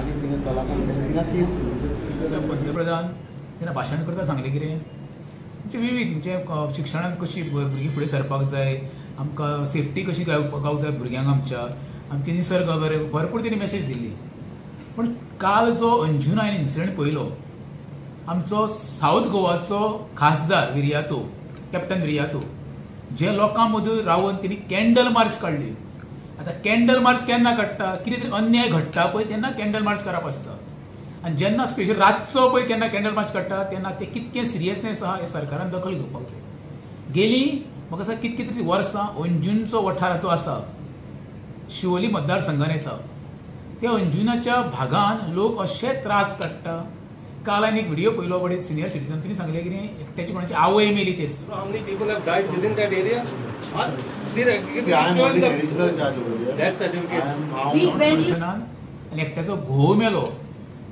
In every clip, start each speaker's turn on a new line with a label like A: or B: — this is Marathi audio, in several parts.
A: मागीर तिणें तलाकान तिका केस
B: पंतप्रधान तेन्ना भाशण करता सांगलें कितें म्हणजे विविध म्हणजे शिक्षणांत कशी भुरगीं फुडें सरपाक जाय, आमकां सेफ्टी कशी गावपाक जाय भुरग्यांक आमचे निसर्ग भरपूर तेणी मॅसेज दिल्ली. पण काल जो अंजून हांवें इन्सिडंट पळयलो, आमचो सावथ गोवाचो खासदार विर्यातो, कॅप्टन विर्यातो, जे लोकां मदीं रावन तेणी कॅन्डल मार्च काडली. आतां कॅन्डल मार्च केन्ना काडटा, कितें तरी अन्याय घडटा पळय तेन्ना कॅन्डल मार्च करप आसता. आनी जेन्ना स्पेशल रातचो पळय केन्ना कॅन्डल मार्च काडटा तेन्ना ते कितकें सिरियसनेस आहा हे सरकारान दखल घेवपाक जाय. गेली म्हाका दिसता कितकी तरी वर्सां अंजूनचो वाठार जो आसा शिवोली मतदारसंघान येता, त्या अंजुनाच्या भागान लोक अशे त्रास काडटा. काल हांवें एक व्हिडिओ पळयलो बडे सिनियर सिटीजन्सांनी सांगलें कितें एकट्याची कोणाची आवय मेली तेच. आनी एकट्याचो घोव मेलो.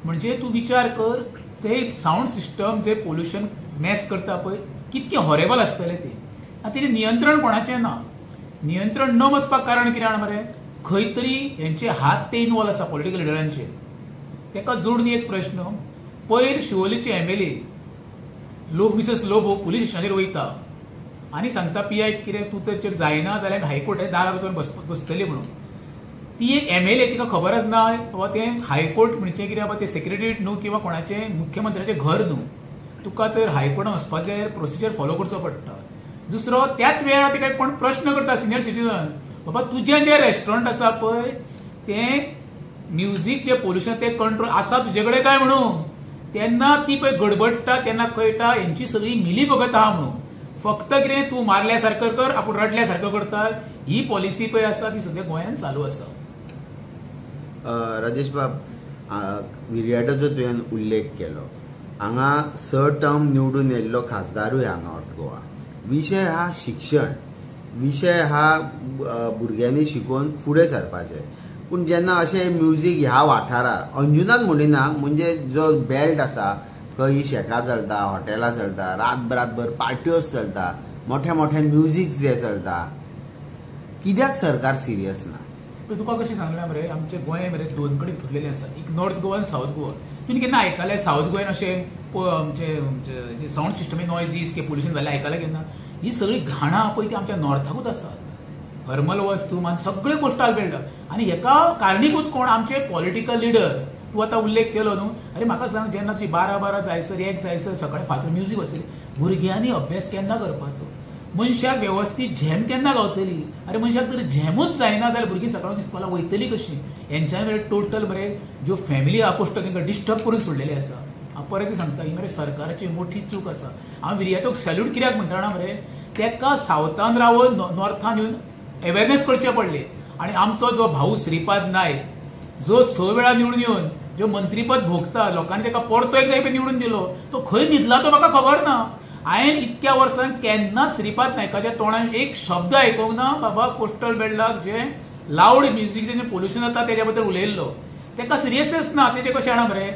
B: म्हणजे तूं विचार कर ते साऊंड सिस्टम जे पोल्युशन मॅस करता पळय कितकें हॉरेबल आसतलें ते. आनी तेजें नियंत्रण कोणाचें ना. नियंत्रण न वचपाक कारण कितें जाणा मरे, खंय तरी हेंचे हात ते इनवॉल्व आसा पॉलिटिकल लिडरांचे. तेका जोडून एक प्रश्न, पयर शिवोलीचे MLA लोक मिसेस लोबो पुलीस स्टेशनाचेर वयता आनी सांगता PI कितें तूं तर जायना जाल्यार हायकोर्टाच्या दारार वचून बसतली म्हणून. ती एक MLA तिका खबरच ना वा तें हायकोर्ट म्हणजे कितें बाबा तें सेक्रेटरीएट न्हू किंवा कोणाचें मुख्यमंत्र्याचें घर न्हू. तुका तर हायकोर्टान वचपाक जाय, प्रोसिजर फॉलो करचो पडटा. दुसरो त्याच वेळार तेका कोण प्रश्न करता सिनियर सिटीजन, बाबा तुजें जें रेस्टॉरंट आसा पळय तें म्युझीक जे पोल्युशन ते कंट्रोल आसा तुजे कडेन काय म्हणून. तेन्ना ती पळय गडबडटा तेन्ना कळटा हेंची सगळी मिली भगत आहा म्हणून. फक्त कितें तूं मारल्या सारखं कर, आपूण रडल्या सारखं करता, ही पॉलिसी पळय आसा ती सद्या गोंयांत चालू आसा.
C: राजेश बाब, विर्याटोचो तुवें उल्लेख केलो. हांगा 6 टर्म निवडून येयल्लो खासदारूय हा नॉर्थ गोवा. विशय हा शिक्षण, विशय हा भुरग्यांनी शिकून फुडें सरपाचें. पूण जेन्ना अशें म्युझीक ह्या वाठारार अंजुनात म्हणिना, म्हणजे जो बेल्ट आसा खंय शेकां चलता, हॉटेलां चलता, रातभर पार्ट्योज चलता, मोठ्या मोठ्या म्युझीक जे चलता, कित्याक सरकार सिरियस ना?
B: तुका कशें सांगलें मरे, आमचे गोंय मरे 2 कडेन फुटलेलें आसा, एक नॉर्थ गोवा आनी सावथ गोवा. तुमी केन्ना आयकलें सावथ गोंयान अशें म्हणजे साऊंड सिस्टम नॉयजीस की पोल्युशन जालें आयकलें केन्ना? ही सगळी घाणां पळय ती आमच्या नॉर्थाकूच आसा. हरमल वस्तू मान सगळे कोस्टल बेल्ट. आनी हेका कारणीभूत कोण? आमचे पॉलिटिकल लिडर. तूं आतां उल्लेख केलो न्हू, अरे म्हाका सांग, जेन्ना तुजी 12 जायसर 1 जायसर सकाळीं फातर म्युझीक वचतली, भुरग्यांनी अभ्यास केन्ना करपाचो? मनशाक वेवस्थीत झेम केन्ना गावतली? अरे मनशाक जर झेमूच जायना जाल्यार भुरगीं सकाळची स्कूलाक वयतली कशी? हेंच्या मरे टोटल मरे ज्यो फॅमिली आपोश्ट तांकां डिस्टर्ब करून सोडलेले आसा. हांव परत सांगता, ही मरे सरकाराची मोठी चूक आसा. हांव विर्यातोक सॅल्यूट कित्याक म्हणटा जाणा मरे, तेका सावथान रावन नॉर्थान येवन अवेरनेस करचे पडले. आनी आमचो जो भाऊ श्रीपाद नायक जो 6 वेळा निवडून येवन जो मंत्रीपद भोगता, लोकांनी ताका परतो एकदा निवडून दिलो, तो खंय न्हिदला तो म्हाका खबर ना. हांवें इतक्या वर्सांत केन्ना श्रीपाद नायकाच्या तोंडान एक शब्द आयकूंक ना बाबा कोस्टल बेल्टाक जे लावड म्युझीक जे पोल्युशन जाता तेज्या बद्दल उलयल्लो. तेका सिरियसनेस ना. तेजे कशें जाणा मरे,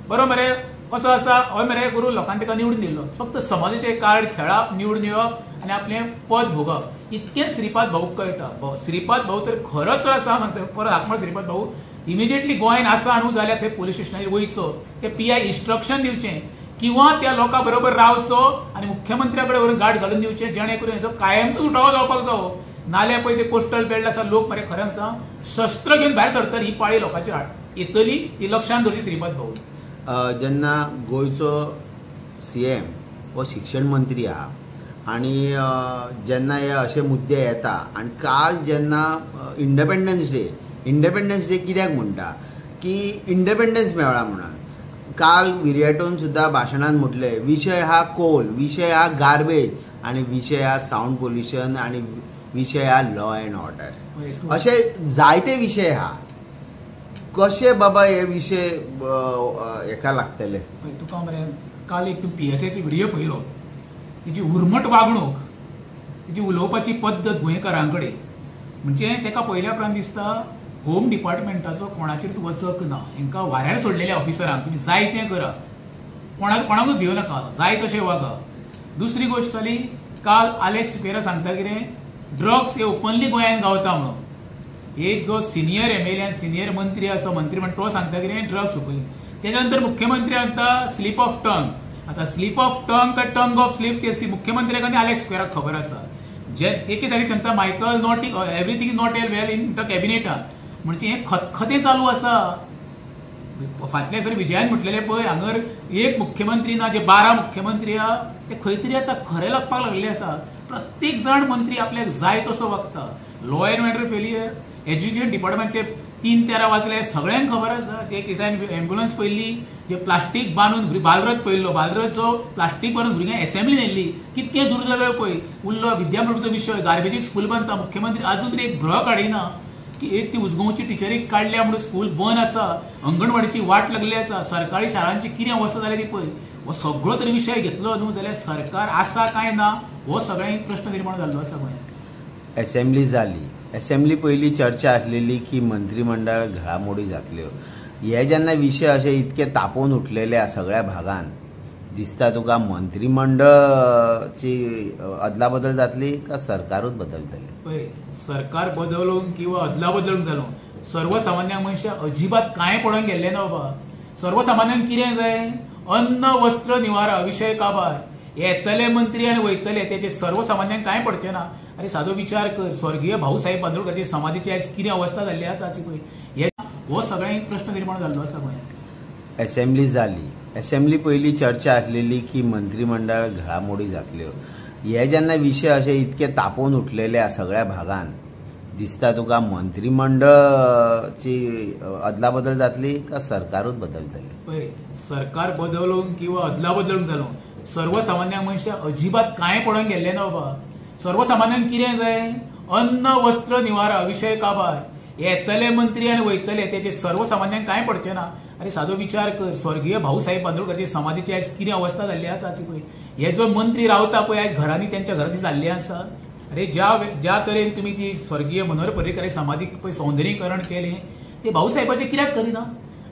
B: बरो मरे कसो आसा, हय मरे करून लोकांनी ताका निवडून दिल्लो. फक्त समाजाचे कार्ड खेळप, निवडून येवप आनी आपलें पद भोगप, इतकें श्रीपाद भाऊक कळटा. श्रीपाद भाऊ तर खरोच तर आसा, सांगता परत हाकमार श्रीपाद भाऊ इमिजिएटली गोंयान आसा न्हू जाल्यार थंय पुलीस स्टेशनाचेर वयचो, ते PI इन्स्ट्रक्शन दिवचें किंवा त्या लोकां बरोबर रावचो आनी मुख्यमंत्र्या कडेन व्हरून गार्ड घालून दिवचें, जेणे करून हेचो कायमचो सुटावो जावपाक जावो. नाल्यार पळय ते कोस्टल बेल्ट आसा, लोक मरे खरें सांगता शस्त्र घेवन भायर सरतली. ही पाळी लोकांचेर येतली, ही लक्षांत दवरची श्रीपाद भाऊ.
C: जेन्ना गोंयचो CM हो शिक्षण मंत्री आहा आनी जेन्ना हे अशे मुद्दे येता, आनी काल जेन्ना इंडिपेंडन्स डे कित्याक म्हणटा की इंडिपेंडन्स मेळ्ळा म्हणून, काल विर्याटोन सुद्धा भाशणान म्हटले विशय हा कोल, विशय हा गार्बेज आनी विशय हा साऊंड पोल्युशन आनी विशय हा लॉ अँड ऑर्डर. असे जायते विशय हा. कशे बाबा हे विशय हेका लागतले?
B: तुका मरे काल एक तूं PSAचो व्हिडिओ पळयलो, तिची उर्मट वागणूक, तिची उलोवपाची पद्दत गोंयकारां कडेन, म्हणजे तेका पळयल्या उपरांत दिसता होम डिपार्टमेंटाचो कोणाचेर तूं वचक ना. हांकां वाऱ्यार सोडलेल्या ऑफिसरांक तुमी जाय तें करा, कोणाकूच भिवू नाका, जाय तशें वागा. दुसरी गोश्ट जाली, काल आलेक्स पेरा सांगता कितें ड्रग्स हे ओपनली गोंयांत गावता म्हणून. एक जो सिनियर MLA आणि सिनियर मंत्री आसा मंत्रिमंडळ तो सांगता की ड्रग्स सोपली. त्याच्या नंतर मुख्यमंत्री म्हणता स्लीप ऑफ टंग. आता स्लीप ऑफ टंग का टंग ऑफ स्लीप ते मुख्यमंत्र्याक आनी अलेक्स स्क्वेराक खबर आसा. जे एके सायडीक सांगता Michael not everything is not well in the कॅबिनेटात म्हणजे हे खतखतें चालू आसा. फाटल्या सर विजयान म्हटलेले पळय हांगर एक मुख्यमंत्री ना जे 12 मुख्यमंत्री आहा ते खंय तरी आतां खरे लागपाक लागले आसा. प्रत्येक जण मंत्री आपल्याक जाय तसो वागता. Law and order failure, education डिपार्टमेंटचे 3-13 वाजले सगळ्यांक खबर आसा. ते दिसान एम्ब्युलन्स पयली जे प्लास्टीक बांदून बालरथ पयलो बालरथचो प्लास्टीक बांदून भुरग्यांक असेंब्ली नेल्ली कितके दुर्दैव पळय. उरलो विद्यामंडळाचो विशय गार्बेजीक स्कूल बांदता मुख्यमंत्री आजून तरी एक भ्र काडिना की एक ती उजगांवची टिचरीक काडल्या म्हणून स्कूल बंद आसा. अंगणवाडीची वाट लागली आसा. सरकारी शाळांची कितें अवस्था जाल्या ती पळय. हो सगळो तरी विशय घेतलो न्हू जाल्यार सरकार आसा काय ना हो सगळ्यांक एक प्रश्न निर्माण जाल्लो आसा गोंयांत.
C: असेंब्ली जाली. असेंब्ली पयली चर्चा आसलेली की मंत्रिमंडळ घडामोडी जातल्यो. हे जेन्ना विशय अशे इतके तापोवन उठलेले सगळ्या भागांत दिसता तुका मंत्रिमंडळची अदला बदल जातली का सरकारूच बदलतले?
B: पळय सरकार बदलूंक किंवा अदला बदलूंक जालो सर्वसामान्य मनशाक अजिबात कांय पडोवन गेल्ले ना बाबा. सर्वसामान्यांक कितें जाय अन्न वस्त्र निवारा विशय काबार. येतले मंत्री आनी वयतले त्याचे सर्वसामान्यांक कांय पडचें ना. अरे सादो विचार कर स्वर्गीय भाऊसाहेब बांदोडकरांची समाधीची आयज कितें अवस्था जाल्ली आसा ताची पळय. हो सगळ्यांक एक प्रश्न निर्माण जाल्लो आसा गोंयांत.
C: असेंब्ली जाली. असेंब्ली पयली चर्चा आसलेली की मंत्रिमंडळ घडामोडी जातल्यो. हे जेन्ना विशय अशे इतके तापोवन उठलेले सगळ्या भागांत दिसता तुका मंत्रिमंडळची अदला बदल जातली का सरकारूच बदलतले?
B: पळय सरकार बदलूंक किंवा अदला बदलूंक जालो सर्वसामान्य मनशाक अजिबात कांय पडोवन गेल्ले ना बाबा. सर्वसामान्यांक कितें जाय अन्न वस्त्र निवारा विशय काबार. येतले मंत्री आनी वयतले त्याचे सर्वसामान्यांक कांय पडचें ना. अरे सादो विचार कर स्वर्गीय भाऊसाहेब बांदोडकरांची समाधीची आयज कितें अवस्था जाल्ली आसा ताची पळय. हे जो मंत्री रावता पळय आयज घरांनी त्यांच्या घराची जाल्ली आसा. अरे ज्या तरेन तुमी ती स्वर्गीय मनोहर पर्रीकर समाधीक पळय सौंदर्यीकरण केलें ते भाऊसाहेबाचें कित्याक करिना?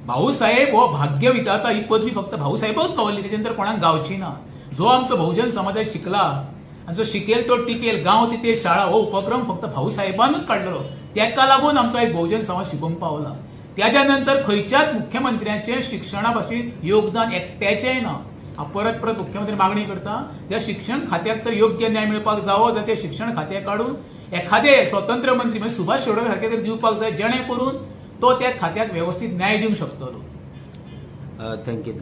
B: भाऊसाहेब हो भाग्य विधाता ही पदवी फक्त भाऊसाहेबच पावल्ली तेजे नंतर कोणाक गावची ना. जो आमचो बहुजन समाजात शिकला आणि जो शिकेल तो टिकेल गांव तिथे शाळा हो उपक्रम फक्त भाऊसाहेबानूच काडलेलो. तेका लागून आमचो आयज बहुजन समाज शिकूंक पावला. त्याच्या नंतर खंयच्याच मुख्यमंत्र्याचें शिक्षणा भाशेन योगदान एकट्याचेंय ना. हांव परत मुख्यमंत्री मागणी करता त्या शिक्षण खात्याक तर योग्य न्याय मेळपाक जावो जाल्यार ते शिक्षण खातें काडून एखादे स्वतंत्र मंत्री म्हणजे सुभाष शिरोडकर सारखे तर दिवपाक जाय जेणे करून तो त्या खात्याक व्यवस्थित न्याय दिवंक शकतलो.
C: थँक्यू.